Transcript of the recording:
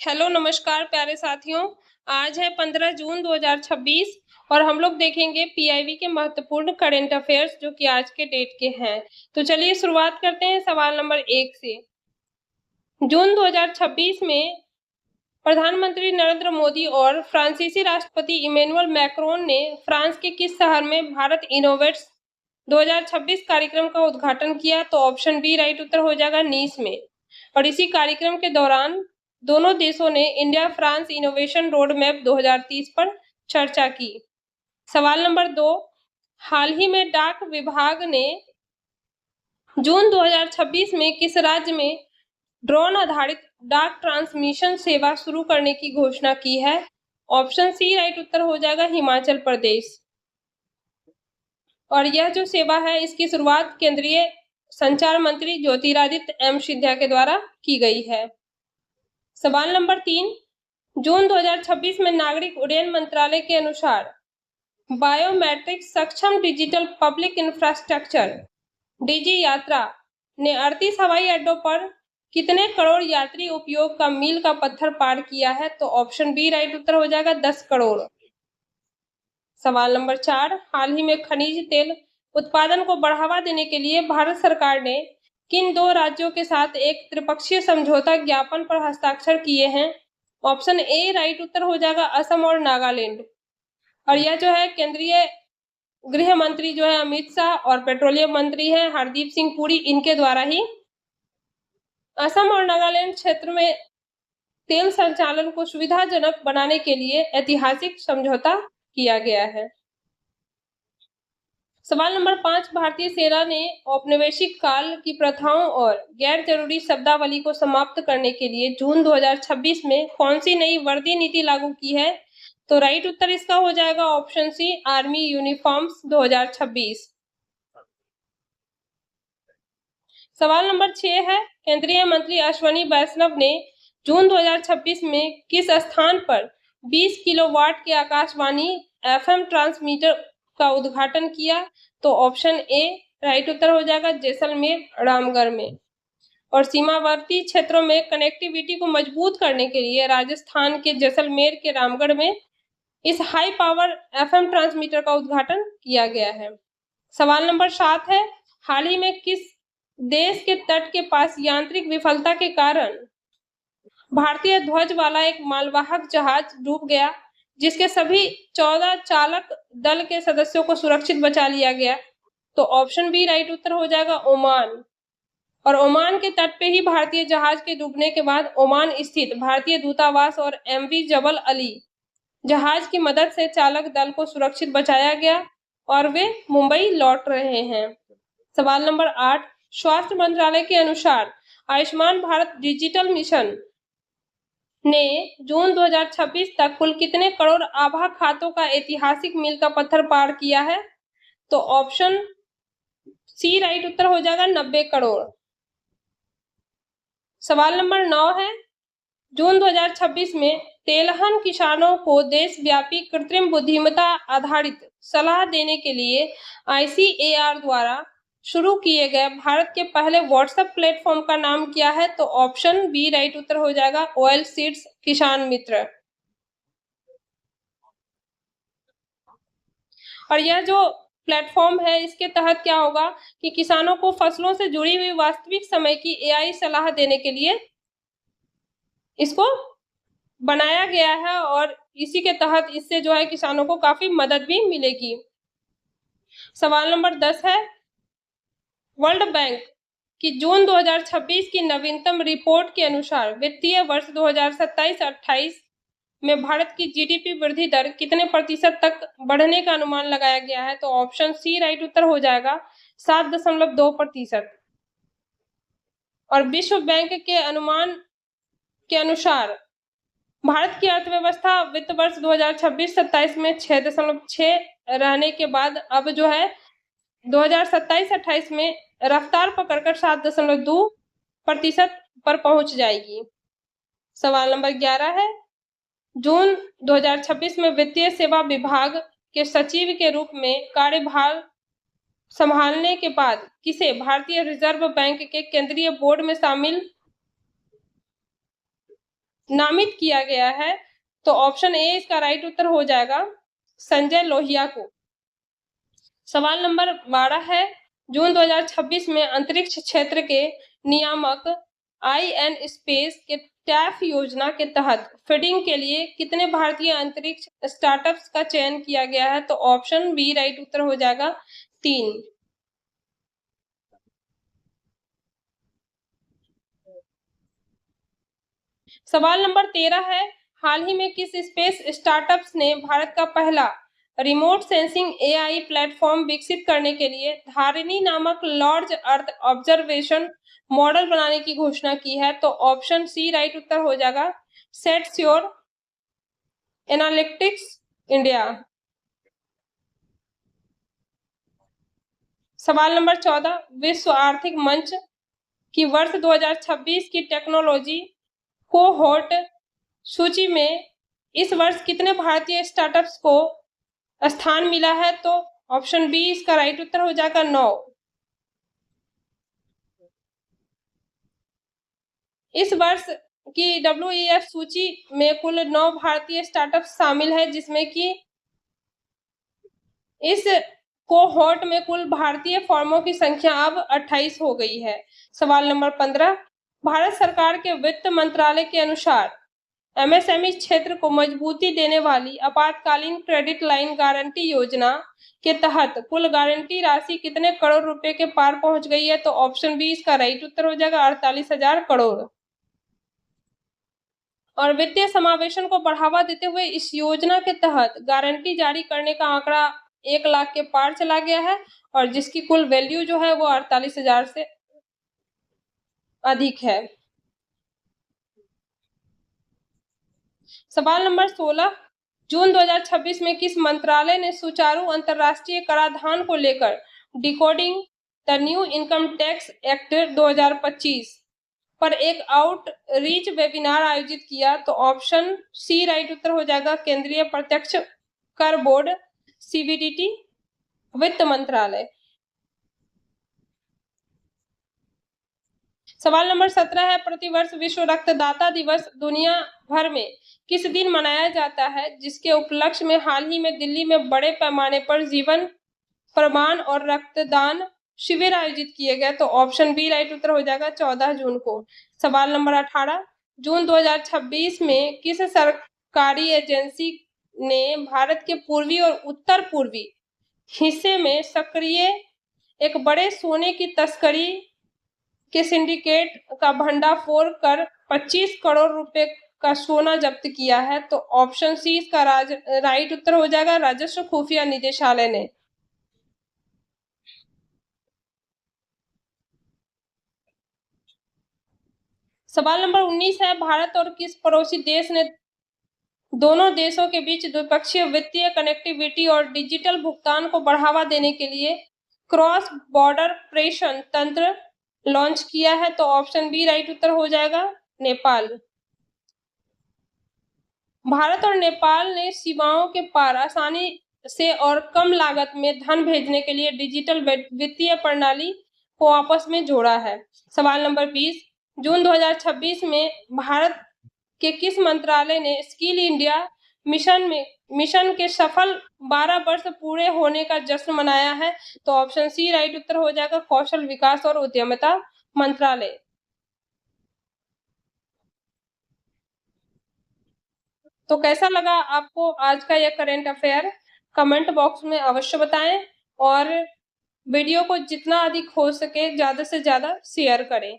Hello नमस्कार प्यारे साथियों। आज है 15 जून 2026 और हम लोग देखेंगे पीआईबी के महत्वपूर्ण करंट अफेयर्स जो कि आज के डेट के हैं। तो चलिए शुरुआत करते हैं सवाल नंबर 1 से। जून 2026 में प्रधानमंत्री नरेंद्र मोदी और फ्रांसीसी राष्ट्रपति इमैनुअल मैक्रोन ने फ्रांस के किस शहर में भारत इनोवेट्स 2026 कार्यक्रम का उद्घाटन किया? तो ऑप्शन बी राइट उत्तर हो जाएगा नीस में। और इसी कार्यक्रम के दौरान दोनों देशों ने India France innovation road map 2030 पर चर्चा की। सवाल नंबर 2, हाल ही में डाक विभाग ने जून 2026 में किस राज्य में ड्रोन आधारित डाक ट्रांसमिशन सेवा शुरू करने की घोषणा की है? ऑप्शन सी राइट उत्तर हो जाएगा हिमाचल प्रदेश। और यह जो सेवा है इसकी शुरुआत केंद्रीय संचार मंत्री ज्योतिरादित्य एम सिंधिया के द्वारा की गई है। सवाल नंबर 3, जून 2026 में नागरिक उड्डयन मंत्रालय के अनुसार बायोमेट्रिक सक्षम डिजिटल पब्लिक इंफ्रास्ट्रक्चर डीजी यात्रा ने 38 हवाई अड्डों पर कितने करोड़ यात्री उपयोग का मील का पत्थर पार किया है? तो ऑप्शन बी राइट उत्तर हो जाएगा 10 करोड़। सवाल नंबर 4, हाल ही में खनिज तेल उत्पादन को बढ़ावा देने के लिए भारत सरकार ने किन दो राज्यों के साथ एक त्रिपक्षीय समझौता ज्ञापन पर हस्ताक्षर किए हैं? ऑप्शन ए राइट उत्तर हो जाएगा असम और नागालैंड। और यह जो है केंद्रीय गृह मंत्री जो है अमित शाह और पेट्रोलियम मंत्री है हरदीप सिंह पुरी, इनके द्वारा ही असम और नागालैंड क्षेत्र में तेल संचालन को सुविधाजनक बनाने के लिए ऐतिहासिक समझौता किया गया है। सवाल नंबर 5, भारतीय सेना ने औपनिवेशिक काल की प्रथाओं और गैर जरूरी शब्दावली को समाप्त करने के लिए जून 2026 में कौन सी नई वर्दी नीति लागू की है? तो राइट उत्तर इसका हो जाएगा ऑप्शन सी आर्मी यूनिफॉर्म्स 2026। सवाल नंबर 6 है, केंद्रीय मंत्री अश्विनी वैष्णव ने जून 2026 में किस स्थान पर 20 किलोवाट के आकाशवाणी एफएम ट्रांसमीटर का उद्घाटन किया? तो ऑप्शन ए राइट उत्तर हो जाएगा जैसलमेर रामगढ़ में। और सीमावर्ती क्षेत्रों में कनेक्टिविटी को मजबूत करने के लिए राजस्थान के जैसलमेर के रामगढ़ में इस हाई पावर एफएम ट्रांसमीटर का उद्घाटन किया गया है। सवाल नंबर 7 है, हाल ही में किस देश के तट के पास यांत्रिक विफलता के कारण भारतीय ध्वज वाला एक मालवाहक जहाज डूब गया, जिसके सभी 14 चालक दल के सदस्यों को सुरक्षित बचा लिया गया? तो ऑप्शन बी राइट उत्तर हो जाएगा ओमान। और ओमान के तट पे ही भारतीय जहाज के डूबने के बाद ओमान स्थित भारतीय दूतावास और एमवी जबल अली जहाज की मदद से चालक दल को सुरक्षित बचाया गया और वे मुंबई लौट रहे हैं। सवाल नंबर 8, स्वास्थ्य मंत्रालय के अनुसार आयुष्मान भारत डिजिटल मिशन ने जून 2026 तक कुल कितने करोड़ आभा खातों का ऐतिहासिक मील का पत्थर पार किया है? तो ऑप्शन सी राइट उत्तर हो जाएगा 90 करोड़। सवाल नंबर 9 है, जून 2026 में तेलहन किसानों को देशव्यापी कृत्रिम बुद्धिमत्ता आधारित सलाह देने के लिए आईसीएआर द्वारा शुरू किए गए भारत के पहले व्हाट्सएप प्लेटफॉर्म का नाम क्या है? तो ऑप्शन बी राइट उत्तर हो जाएगा ऑयल सीड्स किसान मित्र। और यह जो प्लेटफॉर्म है इसके तहत क्या होगा कि किसानों को फसलों से जुड़ी हुई वास्तविक समय की एआई सलाह देने के लिए इसको बनाया गया है और इसी के तहत इससे जो है किसानों को काफी मदद भी मिलेगी। सवाल नंबर 10 है, वर्ल्ड बैंक की जून 2026 की नवीनतम रिपोर्ट के अनुसार वित्तीय वर्ष 2027-28 में भारत की जीडीपी वृद्धि दर कितने प्रतिशत तक बढ़ने का अनुमान लगाया गया है? तो ऑप्शन सी राइट उत्तर हो जाएगा 7.2%। और विश्व बैंक के अनुमान के अनुसार भारत की अर्थव्यवस्था वित्त वर्ष 2026-27 में 6.6 रहने के बाद अब जो है 2027-28 में रफ्तार पकड़कर 7.2% पर पहुंच जाएगी। सवाल नंबर 11 है, जून 2026 में वित्तीय सेवा विभाग के सचिव के रूप में कार्यभार संभालने के बाद किसे भारतीय रिजर्व बैंक के केंद्रीय बोर्ड में शामिल नामित किया गया है? तो ऑप्शन ए इसका राइट उत्तर हो जाएगा संजय लोहिया को। सवाल नंबर 12 है, जून 2026 में अंतरिक्ष क्षेत्र के नियामक IN स्पेस के टैफ योजना के तहत फंडिंग के लिए कितने भारतीय अंतरिक्ष स्टार्टअप्स का चयन किया गया है? तो ऑप्शन बी राइट उत्तर हो जाएगा 3। सवाल नंबर 13 है, हाल ही में किस स्पेस स्टार्टअप्स ने भारत का पहला रिमोट सेंसिंग AI प्लेटफॉर्म विकसित करने के लिए धारिणी नामक लार्ज अर्थ ऑब्जर्वेशन मॉडल बनाने की घोषणा की है? तो ऑप्शन सी राइट उत्तर हो जाएगा सेटस्योर एनालिटिक्स इंडिया। सवाल नंबर 14, विश्व आर्थिक मंच की वर्ष 2026 की टेक्नोलॉजी कोहोर्ट सूची में इस वर्ष कितने भारतीय स्टार्टअप्स को स्थान मिला है? तो ऑप्शन बी इसका राइट उत्तर हो जाएगा 9। इस वर्ष की WEF सूची में कुल 9 भारतीय स्टार्टअप शामिल है, जिसमें कि इस कोहोर्ट में कुल भारतीय फर्मों की संख्या अब 28 हो गई है। सवाल नंबर 15, भारत सरकार के वित्त मंत्रालय के अनुसार MSME क्षेत्र को मजबूती देने वाली आपातकालीन क्रेडिट लाइन गारंटी योजना के तहत कुल गारंटी राशि कितने करोड़ रुपए के पार पहुंच गई है? तो ऑप्शन बी इसका राइट उत्तर हो जाएगा 48,000 करोड़। और वित्तीय समावेशन को बढ़ावा देते हुए इस योजना के तहत गारंटी जारी करने का आंकड़ा 1 लाख के पार चला गया है, और जिसकी कुल वैल्यू जो है वो 48,000 से अधिक है। सवाल नंबर 16, जून 2026 में किस मंत्रालय ने सुचारू अंतरराष्ट्रीय कराधान को लेकर decoding the new income tax act 2025 पर एक आउटरीच वेबिनार आयोजित किया? तो ऑप्शन सी राइट उत्तर हो जाएगा केंद्रीय प्रत्यक्ष कर बोर्ड CBDT वित्त मंत्रालय। सवाल नंबर 17 है, प्रतिवर्ष विश्व रक्तदाता दिवस दुनिया भर में किस दिन मनाया जाता है, जिसके उपलक्ष्य में हाल ही में दिल्ली में बड़े पैमाने पर जीवन प्रमाण और रक्तदान शिविर आयोजित किए गए? तो ऑप्शन बी राइट उत्तर हो जाएगा 14 जून को। सवाल नंबर 18, जून 2026 में किस सरकारी एजेंसी ने भारत के पूर्वी और उत्तर पूर्वी हिस्से में सक्रिय एक बड़े सोने की तस्करी के सिंडिकेट का भंडाफोड़ कर 25 करोड़ रुपए का सोना जब्त किया है? तो ऑप्शन सी इसका राइट उत्तर हो जाएगा राजस्व खुफिया निदेशालय ने। सवाल नंबर 19 है, भारत और किस पड़ोसी देश ने दोनों देशों के बीच द्विपक्षीय वित्तीय कनेक्टिविटी और डिजिटल भुगतान को बढ़ावा देने के लिए क्रॉस बॉर्डर प्रेषण तंत्र लॉन्च किया है? तो ऑप्शन बी राइट उत्तर हो जाएगा नेपाल। भारत और नेपाल ने सीमाओं के पार आसानी से और कम लागत में धन भेजने के लिए डिजिटल वित्तीय प्रणाली को आपस में जोड़ा है। सवाल नंबर 20, जून 2026 में भारत के किस मंत्रालय ने स्किल इंडिया मिशन के सफल 12 वर्ष पूरे होने का जश्न मनाया है? तो ऑप्शन सी राइट उत्तर हो जाएगा कौशल विकास और उद्यमिता मंत्रालय। तो कैसा लगा आपको आज का यह करंट अफेयर? कमेंट बॉक्स में अवश्य बताएं, और वीडियो को जितना अधिक हो सके ज्यादा से ज्यादा शेयर करें।